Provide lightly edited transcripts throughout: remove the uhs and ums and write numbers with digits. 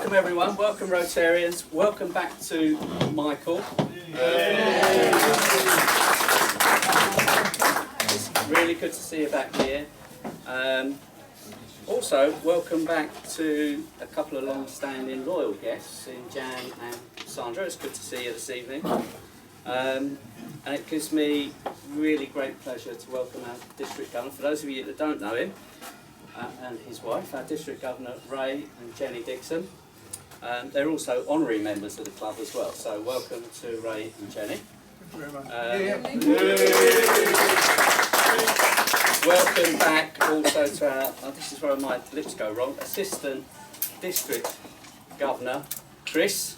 welcome everyone, welcome Rotarians, welcome back to Michael. It's really good to see you back here. Also, welcome back to a couple of long-standing loyal guests in Jan and Sandra. It's good to see you this evening. And it gives me really great pleasure to welcome our District Governor. For those of you that don't know him, and his wife, our District Governor Ray and Jenny Dixon. They're also honorary members of the club as well, so welcome to Ray and Jenny. Thank you very much. Welcome back also to our, this is where my lips go wrong, Assistant District Governor Chris.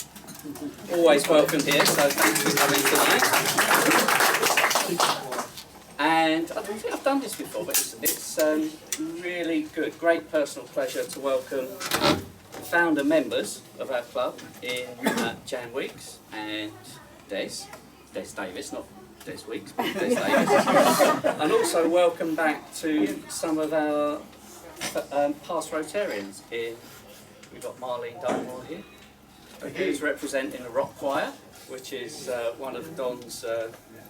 Always welcome here, so thanks for coming tonight. And I don't think I've done this before, but it's really good, great personal pleasure to welcome founder members of our club in Jan Weeks and Des Davis, not Des Weeks, but Des Davis. And also welcome back to some of our past Rotarians in, we've got Marlene Dunmore here, who's representing the rock choir, which is one of Don's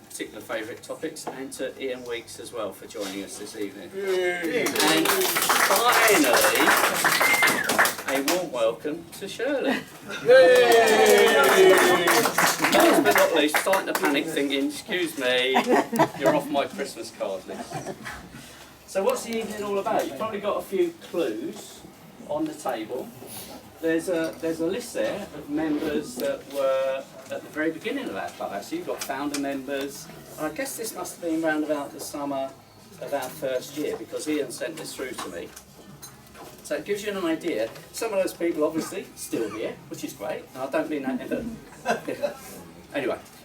particular favourite topics, and to Ian Weeks as well for joining us this evening. And finally, a warm welcome to Shirley. Last but not least, starting to panic thinking, excuse me, you're off my Christmas card list. So what's the evening all about? You've probably got a few clues on the table. There's a list there of members that were at the very beginning of our club. Actually, you've got founder members. And I guess this must have been around about the summer of our first year, because Ian sent this through to me. So it gives you an idea. Some of those people obviously still here, which is great. And I don't mean that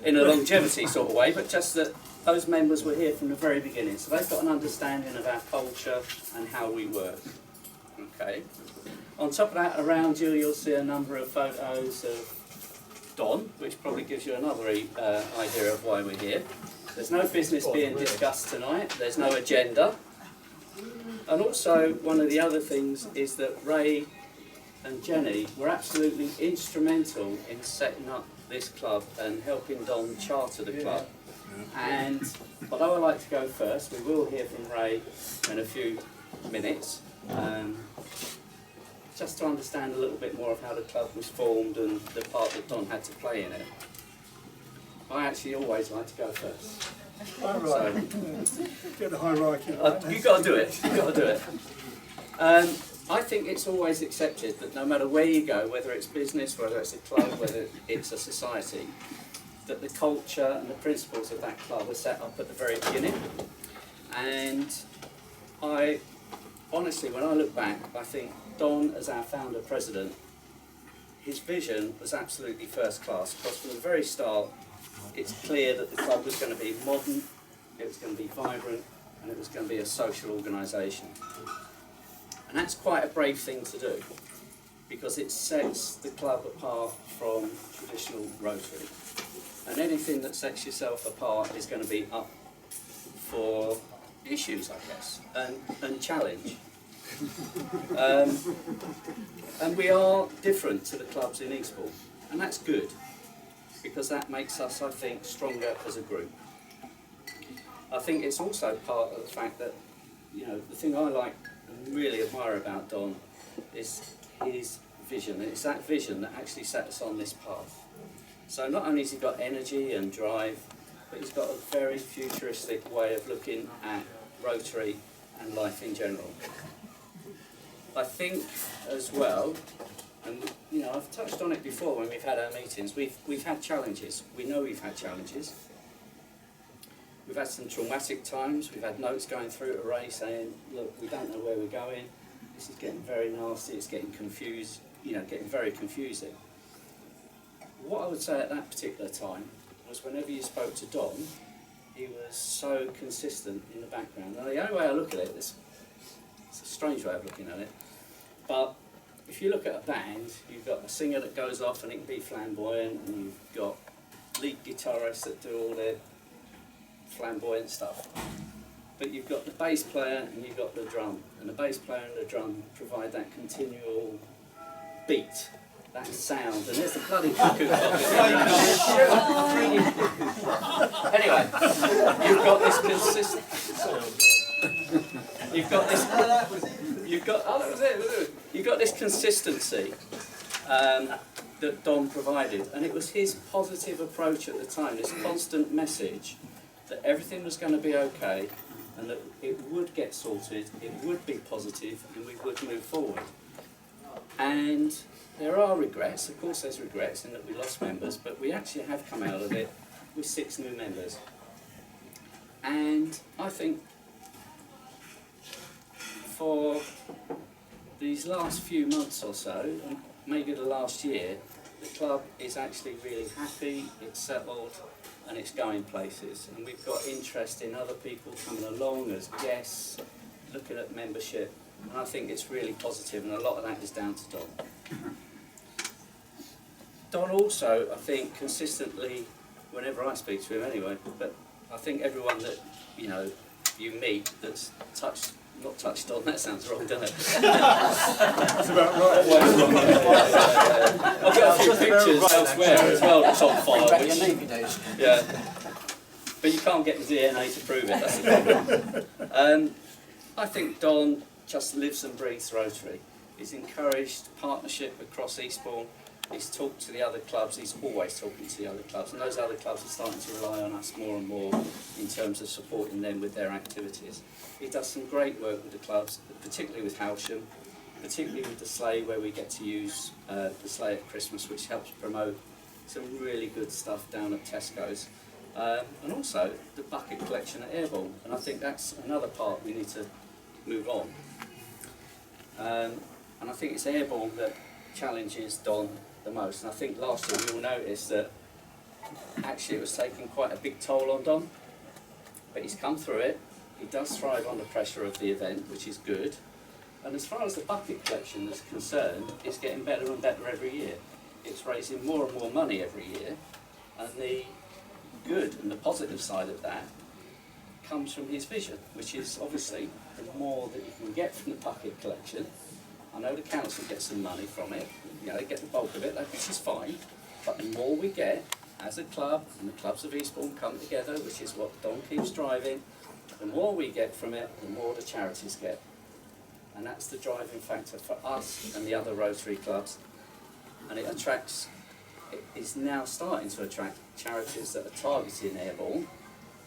in a longevity sort of way, but just that those members were here from the very beginning. So they've got an understanding of our culture and how we work. Okay. On top of that, around you, you'll see a number of photos of Don, which probably gives you another idea of why we're here. There's no business being discussed tonight. There's no agenda. And also, one of the other things is that Ray and Jenny were absolutely instrumental in setting up this club and helping Don charter the club. And although I like to go first, we will hear from Ray in a few minutes. Just to understand a little bit more of how the club was formed and the part that Don had to play in it. I actually always like to go first. All right. So, get the hierarchy. You've got to do it. You've got to do it. I think it's always accepted that no matter where you go, whether it's business, whether it's a club, whether it's a society, that the culture and the principles of that club are set up at the very beginning. And I honestly, when I look back, I think Don, as our founder president, his vision was absolutely first class, because from the very start it's clear that the club was going to be modern, it was going to be vibrant, and it was going to be a social organisation. And that's quite a brave thing to do, because it sets the club apart from traditional Rotary. And anything that sets yourself apart is going to be up for issues, I guess, and challenge. And we are different to the clubs in Eastbourne, and that's good, because that makes us, I think, stronger as a group. I think it's also part of the fact that, you know, the thing I like and really admire about Don is his vision, and it's that vision that actually set us on this path. So not only has he got energy and drive, but he's got a very futuristic way of looking at Rotary and life in general. I think as well, and you know, I've touched on it before when we've had our meetings, we've had challenges. We know we've had challenges. We've had some traumatic times. We've had notes going through to Ray saying, look, we don't know where we're going. This is getting very nasty, it's getting confused, you know, getting very confusing. What I would say at that particular time was, whenever you spoke to Don, he was so consistent in the background. Now, the only way I look at it, it's a strange way of looking at it, but if you look at a band, you've got a singer that goes off and it can be flamboyant, and you've got lead guitarists that do all their flamboyant stuff. But you've got the bass player and you've got the drum, and the bass player and the drum provide that continual beat that sound, and there's the bloody cuckoo clock. Anyway, you've got this consistent. You've got this. Oh, that was it. You've got this consistency that Don provided, and it was his positive approach at the time. This constant message that everything was going to be okay, and that it would get sorted, it would be positive, and we would move forward. And there are regrets, of course there's regrets in that we lost members, but we actually have come out of it with 6 new members. And I think for these last few months or so, and maybe the last year, the club is actually really happy, it's settled, and it's going places. And we've got interest in other people coming along as guests, looking at membership, and I think it's really positive, and a lot of that is down to Don. Don also, I think, consistently, whenever I speak to him anyway, but I think everyone that, you know, you meet that's not touched on, that sounds wrong, doesn't it? That's about right. I've got a few pictures elsewhere as well that's on file. Yeah. But you can't get the DNA to prove it, that's the problem. I think Don just lives and breathes Rotary. He's encouraged partnership across Eastbourne. He's talked to the other clubs, he's always talking to the other clubs, and those other clubs are starting to rely on us more and more in terms of supporting them with their activities. He does some great work with the clubs, particularly with Halsham, particularly with the sleigh, where we get to use the sleigh at Christmas, which helps promote some really good stuff down at Tesco's. And also the bucket collection at Airborne, and I think that's another part we need to move on. And I think it's Airborne that challenges Don the most, and I think last year we all noticed that actually it was taking quite a big toll on Don, but he's come through it. He does thrive under pressure of the event, which is good, and as far as the bucket collection is concerned, it's getting better and better every year. It's raising more and more money every year, and the good and the positive side of that comes from his vision, which is obviously the more that you can get from the bucket collection. I know the council gets some money from it, you know, they get the bulk of it, which is fine, but the more we get as a club, and the clubs of Eastbourne come together, which is what Don keeps driving, the more we get from it, the more the charities get. And that's the driving factor for us and the other Rotary clubs, and it is now starting to attract charities that are targeting Airborne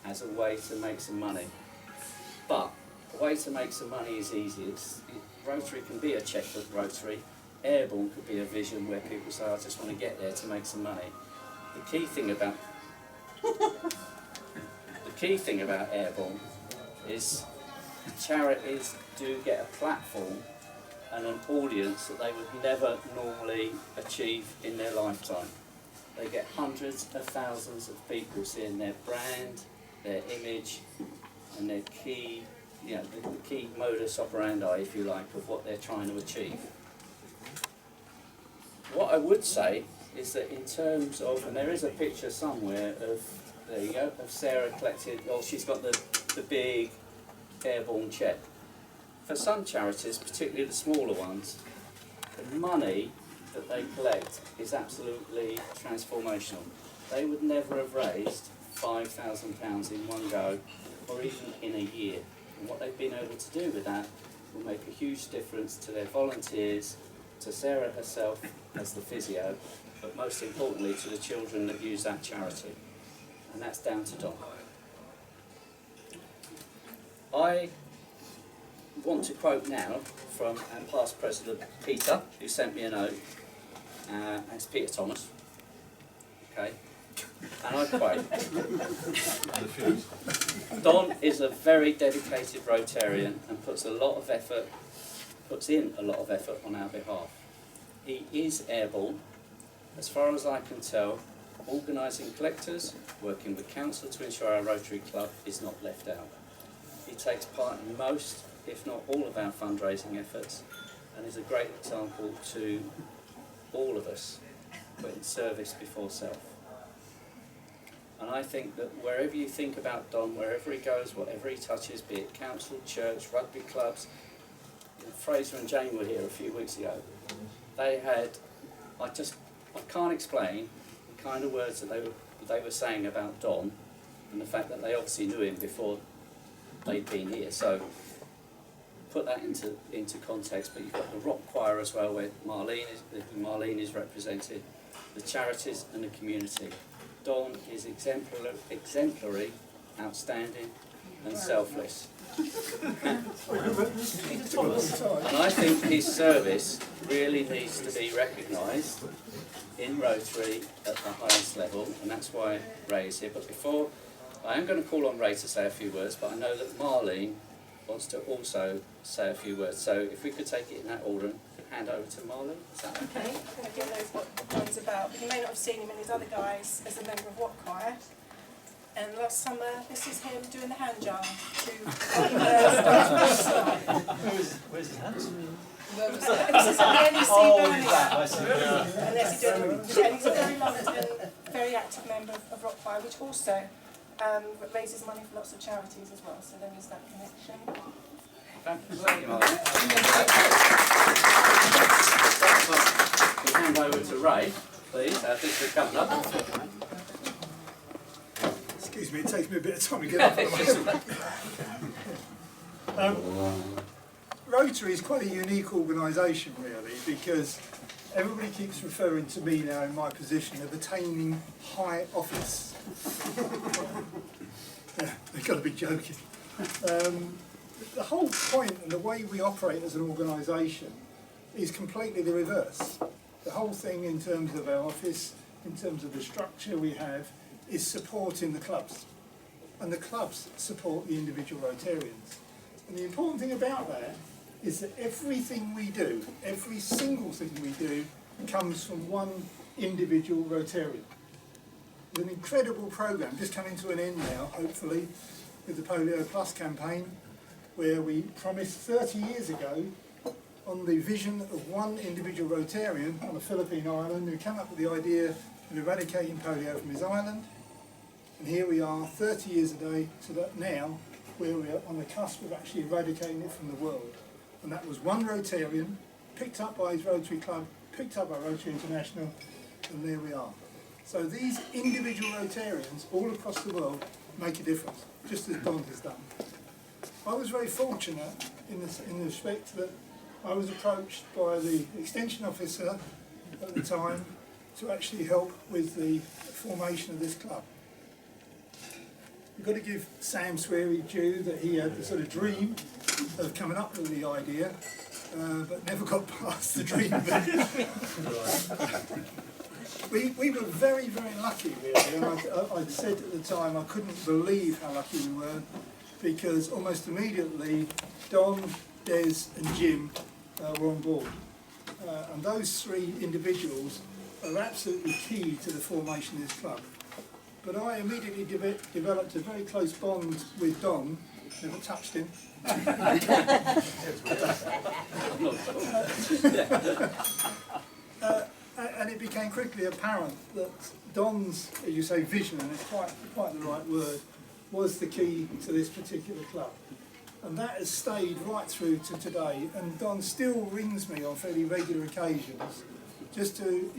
as a way to make some money. But the way to make some money is easy. Rotary can be a checkbook Rotary. Airborne could be a vision where people say, I just want to get there to make some money. The key thing about Airborne is charities do get a platform and an audience that they would never normally achieve in their lifetime. They get hundreds of thousands of people seeing their brand, their image, and their key, you know, the key modus operandi, if you like, of what they're trying to achieve. What I would say is that in terms of, and there is a picture somewhere of, there you go, of Sarah collected, well, she's got the big Airborne check. For some charities, particularly the smaller ones, the money that they collect is absolutely transformational. They would never have raised £5,000 in one go, or even in a year. And what they've been able to do with that will make a huge difference to their volunteers, to Sarah herself as the physio, but most importantly to the children that use that charity. And that's down to Don. I want to quote now from our past president Peter, who sent me a note. That's Peter Thomas. Okay. And I quote, Don is a very dedicated Rotarian and puts in a lot of effort on our behalf. He is Airborne, as far as I can tell, organising collectors, working with council to ensure our Rotary Club is not left out. He takes part in most, if not all, of our fundraising efforts, and is a great example to all of us, putting service before self. And I think that wherever you think about Don, wherever he goes, whatever he touches, be it council, church, rugby clubs, Fraser and Jane were here a few weeks ago. They had I can't explain the kind of words that they were saying about Don, and the fact that they obviously knew him before they'd been here. So put that into context. But you've got the rock choir as well, where Marlene is represented, the charities and the community. Don is exemplary, outstanding, and selfless. And I think his service really needs to be recognised in Rotary at the highest level, and that's why Ray is here. But before, I am going to call on Ray to say a few words, but I know that Marlene wants to also say a few words. So if we could take it in that order and hand over to Marlene. Is that okay? Okay, I'm going to get those what Don's about, but you may not have seen him and his other guys as a member of What Choir. And last summer, this is him doing the hand jar to Where's his hands? This is at the NEC Birmingham. And he's a very loved and very active member of Rock Choir, which also raises money for lots of charities as well. So there is that connection. Thank you, Marlene. We hand over to Ray, please. This is coming up. Excuse me, it takes me a bit of time to get up. Rotary is quite a unique organisation, really, because everybody keeps referring to me now in my position of attaining high office. Yeah, they've got to be joking. The whole point and the way we operate as an organisation is completely the reverse. The whole thing in terms of our office, in terms of the structure we have, is supporting the clubs. And the clubs support the individual Rotarians. And the important thing about that is that everything we do, every single thing we do, comes from one individual Rotarian. It's an incredible programme, just coming to an end now, hopefully, with the Polio Plus campaign, where we promised 30 years ago on the vision of one individual Rotarian on a Philippine island who came up with the idea of eradicating polio from his island. And here we are 30 years a day to that now, where we are on the cusp of actually eradicating it from the world. And that was one Rotarian, picked up by his Rotary Club, picked up by Rotary International, and there we are. So these individual Rotarians all across the world make a difference, just as Don has done. I was very fortunate in the respect that I was approached by the extension officer at the time to actually help with the formation of this club. You've got to give Sam Sweary due that he had the sort of dream of coming up with the idea, but never got past the dream bit. We were very, very lucky, really, and I said at the time I couldn't believe how lucky we were, because almost immediately Don, Des and Jim were on board. And those three individuals are absolutely key to the formation of this club. But I immediately developed a very close bond with Don, never touched him. And it became quickly apparent that Don's, as you say, vision, and it's quite the right word, was the key to this particular club. And that has stayed right through to today. And Don still rings me on fairly regular occasions just to,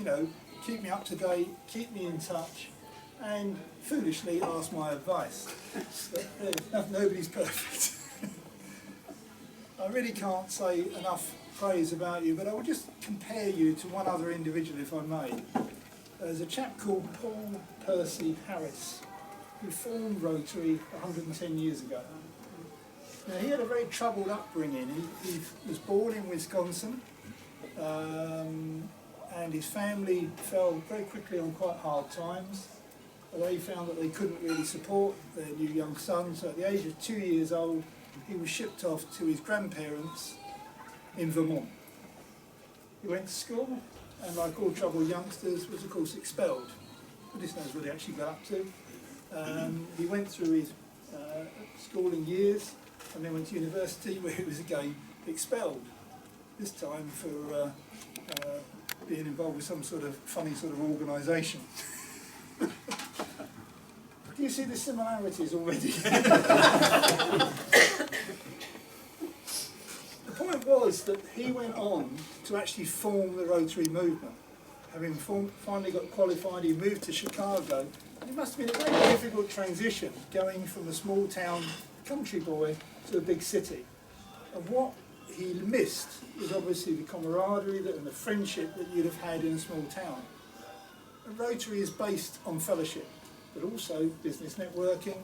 keep me up to date, keep me in touch, and foolishly ask my advice. But nobody's perfect. I really can't say enough praise about you, but I will just compare you to one other individual, if I may. There's a chap called Paul Percy Harris, who formed Rotary 110 years ago. Now, he had a very troubled upbringing. He was born in Wisconsin, and his family fell very quickly on quite hard times. They found that they couldn't really support their new young son, so at the age of 2 years old, he was shipped off to his grandparents in Vermont. He went to school, and like all troubled youngsters, was of course expelled. Goodness knows what he actually got up to. He went through his schooling years, and then went to university, where he was again expelled. This time for being involved with some sort of funny sort of organisation. Do you see the similarities already? The point was that he went on to actually form the Rotary movement. having finally got qualified, he moved to Chicago. And it must have been a very difficult transition going from a small town country boy to a big city. And what he missed was obviously the camaraderie and the friendship that you'd have had in a small town. And Rotary is based on fellowship, but also business networking,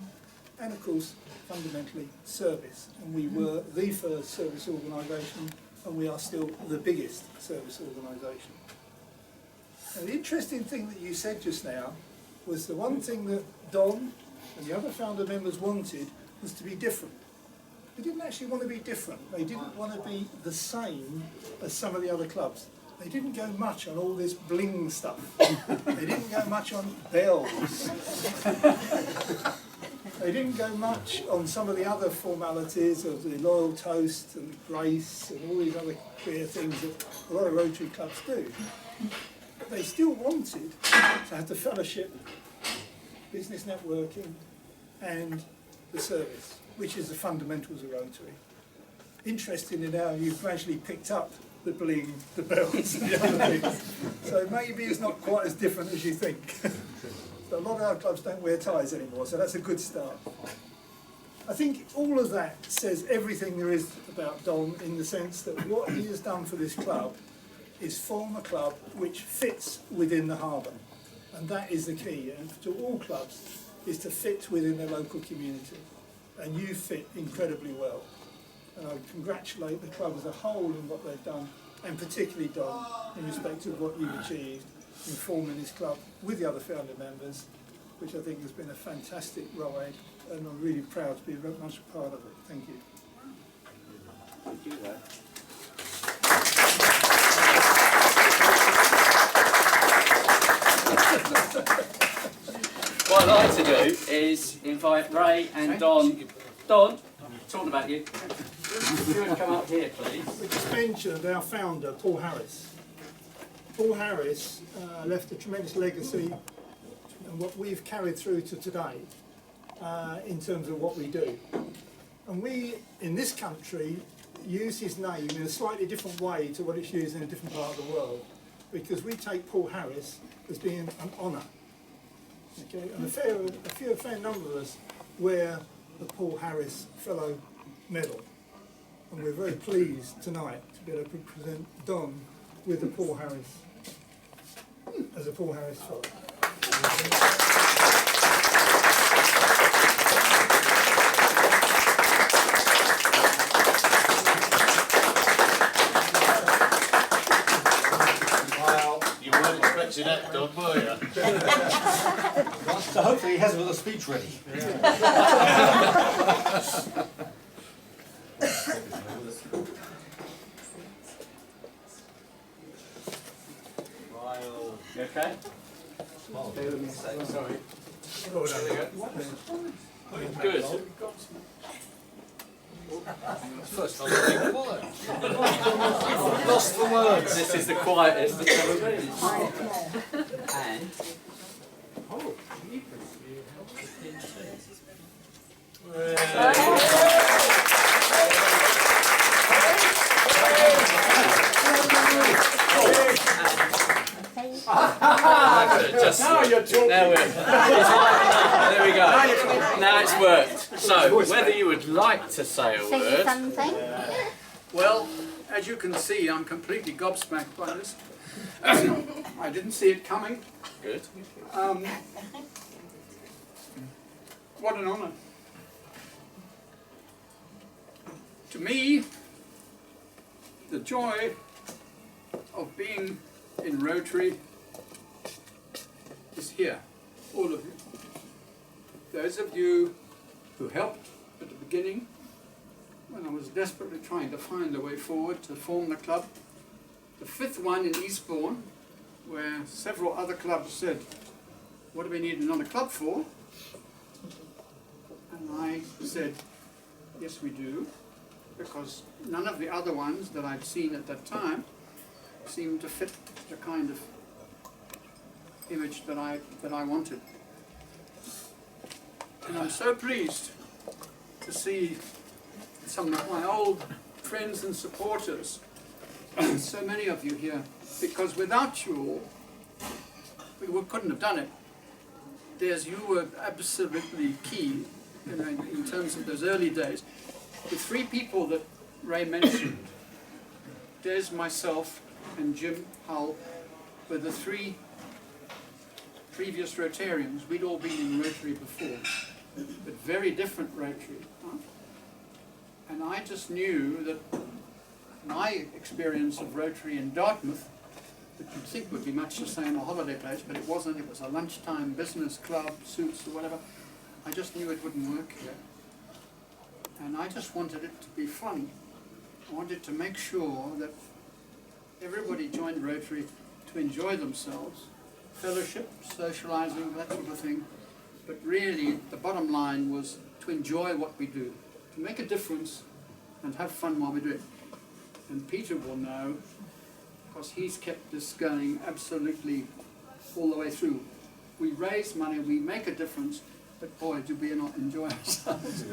and of course, fundamentally, service. And we were the first service organisation, and we are still the biggest service organisation. And the interesting thing that you said just now was the one thing that Don and the other founder members wanted was to be different. They didn't actually want to be different. They didn't want to be the same as some of the other clubs. They didn't go much on all this bling stuff. They didn't go much on bells. They didn't go much on some of the other formalities of the loyal toast and grace and all these other queer things that a lot of Rotary clubs do. But they still wanted to have the fellowship, business networking, and the service, which is the fundamentals of Rotary. Interestingly now, you've gradually picked up the bling, the bells, and the other things. So maybe it's not quite as different as you think. But a lot of our clubs don't wear ties anymore, so that's a good start. I think all of that says everything there is about Don, in the sense that what he has done for this club is form a club which fits within the harbour. And that is the key, and to all clubs, is to fit within their local community. And you fit incredibly well. And I congratulate the club as a whole in what they've done, and particularly Don, in respect of what you've achieved in forming this club with the other founder members, which I think has been a fantastic ride, and I'm really proud to be very much a part of it. Thank you. Thank you there. What I'd like to do is invite Ray and Don. Don, talking about you. If you would come up here, please. We just mentioned our founder, Paul Harris. Paul Harris left a tremendous legacy, and what we've carried through to today in terms of what we do. And we, in this country, use his name in a slightly different way to what it's used in a different part of the world, because we take Paul Harris as being an honour. Okay? And a fair number of us wear the Paul Harris Fellow Medal. And we're very pleased tonight to be able to present Don with the Paul Harris, as a Paul Harris Fellow. You weren't expecting that, Don, were you? So hopefully he has another speech ready. You okay? Sorry. Good. First time I've been quiet. Lost for words. This is the quietest it's ever been. And now you're talking. There we go. Now it's worked. So, whether you would like to say a word. Something? Well, as you can see, I'm completely gobsmacked by this. I didn't see it coming. Good. What an honour. To me, the joy of being in Rotary is here, all of you. Those of you who helped at the beginning, when I was desperately trying to find a way forward to form the club. The fifth one in Eastbourne, where several other clubs said, what do we need another club for? And I said, yes we do, because none of the other ones that I'd seen at that time seemed to fit the kind of image that I wanted. And I'm so pleased to see some of my old friends and supporters, so many of you here, because without you all, couldn't have done it. Des, you were absolutely key, you know, in terms of those early days. The three people that Ray mentioned, Des, myself, and Jim Hull, were the three previous Rotarians. We'd all been in Rotary before, but very different Rotary. Huh? And I just knew that my experience of Rotary in Dartmouth, that you'd think would be much the same, a holiday place, but it wasn't. It was a lunchtime business club, suits or whatever. I just knew it wouldn't work here. And I just wanted it to be fun. I wanted to make sure that everybody joined Rotary to enjoy themselves, fellowship, socialising, that sort of thing. But really, the bottom line was to enjoy what we do, to make a difference and have fun while we do it. And Peter will know, because he's kept this going absolutely all the way through. We raise money, we make a difference, but boy, do we not enjoy ourselves.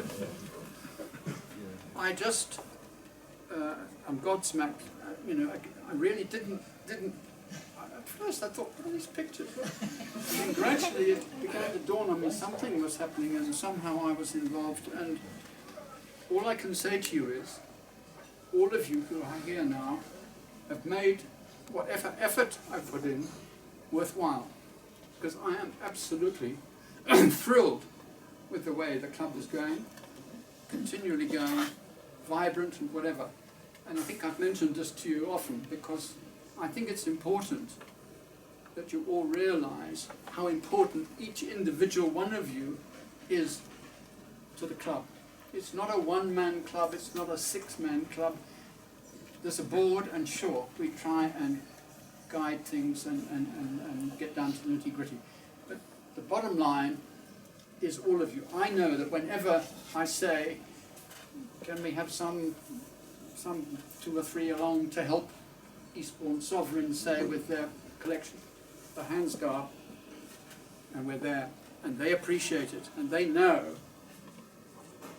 I just, I'm gobsmacked, you know, I really didn't, at first I thought, what are these pictures? And then gradually it began to dawn on me something was happening and somehow I was involved. And all I can say to you is, all of you who are here now have made whatever effort I put in worthwhile. Because I am absolutely thrilled with the way the club is going, continually going, vibrant and whatever. And I think I've mentioned this to you often because I think it's important that you all realise how important each individual one of you is to the club. It's not a one-man club, it's not a six-man club. There's a board, and sure, we try and guide things and get down to the nitty-gritty. But the bottom line is all of you. I know that whenever I say, can we have some 2 or 3 along to help Eastbourne Sovereigns, say, with their collection, the hands go up, and we're there. And they appreciate it, and they know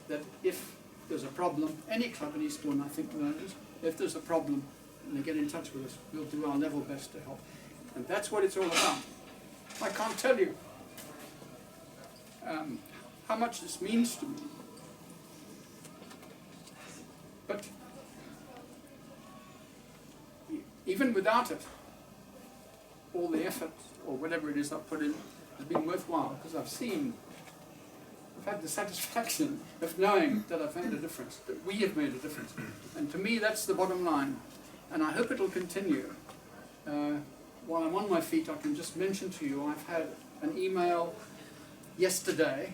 that if there's a problem, any club in Eastbourne I think knows, if there's a problem and they get in touch with us, we'll do our level best to help. And that's what it's all about. I can't tell you how much this means to me. But even without it, all the effort, or whatever it is I've put in, has been worthwhile, because I've had the satisfaction of knowing that I've made a difference, that we have made a difference. And to me, that's the bottom line. And I hope it'll continue. While I'm on my feet, I can just mention to you, I've had an email yesterday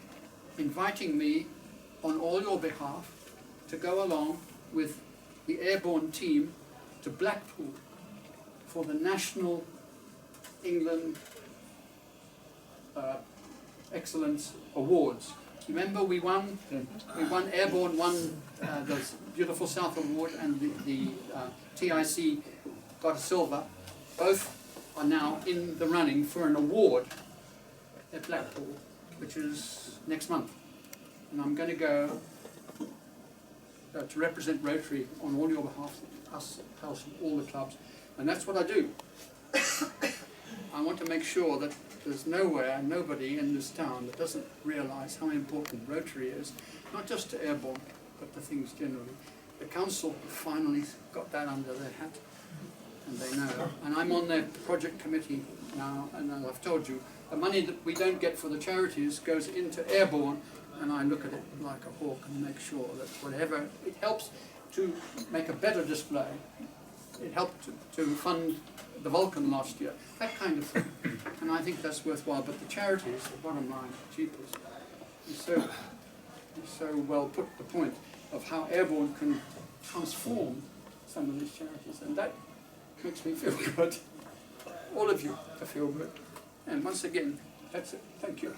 inviting me on all your behalf to go along with the airborne team to Blackpool for the National England Excellence Awards. Remember, we won Airborne won the Beautiful South Award, and the TIC got a silver. Both are now in the running for an award at Blackpool, which is next month. And I'm going to go to represent Rotary on all your behalf, us, House, and all the clubs. And that's what I do. I want to make sure that there's nobody in this town that doesn't realise how important Rotary is, not just to Airborne, but to things generally. The council finally got that under their hat, and they know. And I'm on their project committee now, and as I've told you, the money that we don't get for the charities goes into Airborne, and I look at it like a hawk and make sure that whatever, it helps to make a better display. It helped to fund the Vulcan last year, that kind of thing. And I think that's worthwhile. But the charities, the bottom line, cheapest, is so well put the point of how Airborne can transform some of these charities. And that makes me feel good. All of you, I feel good. And once again, that's it. Thank you.